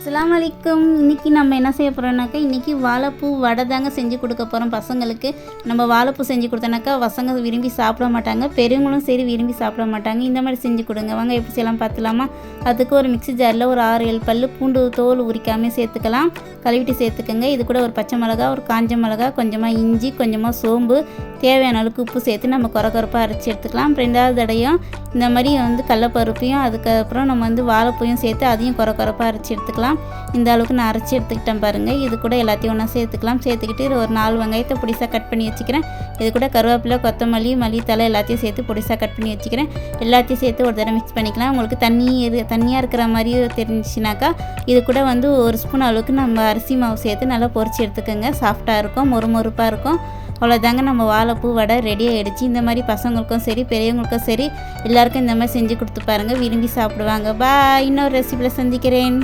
அஸ்ஸலாமு அலைக்கும். இன்றைக்கி நம்ம என்ன செய்ய போகிறோம்னாக்கா, இன்றைக்கி வாழைப்பூ வடை தாங்க செஞ்சு கொடுக்க போகிறோம் பசங்களுக்கு. நம்ம வாழைப்பூ செஞ்சு கொடுத்தோன்னாக்கா பசங்க விரும்பி சாப்பிட மாட்டாங்க, பெரியவங்களும் சரி விரும்பி சாப்பிட மாட்டாங்க. இந்த மாதிரி செஞ்சு கொடுங்க. வாங்க எப்படி செய்யலாம் பார்த்துலாமா. அதுக்கு ஒரு மிக்ஸி ஜாரில் ஒரு 6-7 பல் பூண்டு தோல் உரிக்காமல் சேர்த்துக்கலாம், கழுவிட்டு சேர்த்துக்கோங்க. இது கூட ஒரு பச்சை மிளகா, ஒரு காஞ்ச மிளகா, கொஞ்சமாக இஞ்சி, கொஞ்சமாக சோம்பு, தேவையான அளவுக்கு உப்பு சேர்த்து நம்ம கொரப்பாக அரைச்சி எடுத்துக்கலாம். 2வது தடையும் இந்த மாதிரி கடலைப்பருப்பையும் அதுக்கப்புறம் நம்ம வாழைப்பூயும் சேர்த்து அதையும் கொரப்பாக அரைச்சி எடுத்துக்கலாம். இந்த அளவுக்கு நான் அரைச்சி எடுத்துக்கிட்டேன் பாருங்கள். இது கூட எல்லாத்தையும் ஒன்றா சேர்த்துக்கலாம். சேர்த்துக்கிட்டு ஒரு 4 வெங்காயத்தை பொடிசாக கட் பண்ணி வச்சுக்கிறேன். இது கூட கருவேப்பிலை, கொத்தமல்லி, மல்லித்தலை எல்லாத்தையும் சேர்த்து பொடிசாக கட் பண்ணி வச்சுக்கிறேன். எல்லாத்தையும் சேர்த்து ஒரு தடவை மிக்ஸ் பண்ணிக்கலாம். உங்களுக்கு தண்ணியாக இருக்கிற மாதிரி தெரிஞ்சிச்சுனாக்கா இது கூட 1 ஸ்பூன் அளவுக்கு நம்ம அரிசி மாவு சேர்த்து நல்லா பொரிச்சு எடுத்துக்கோங்க. சாஃப்டாக இருக்கும், மொறுமொறுப்பாக இருக்கும். அவ்வளோதாங்க, நம்ம வாழைப்பூ வடை ரெடி ஆகிடுச்சு. இந்த மாதிரி பசங்களுக்கும் சரி பெரியவங்களுக்கும் சரி எல்லாருக்கும் இந்த மாதிரி செஞ்சு கொடுத்து பாருங்கள், விரும்பி சாப்பிடுவாங்க. பாய், இன்னொரு ரெசிபியில் சந்திக்கிறேன்.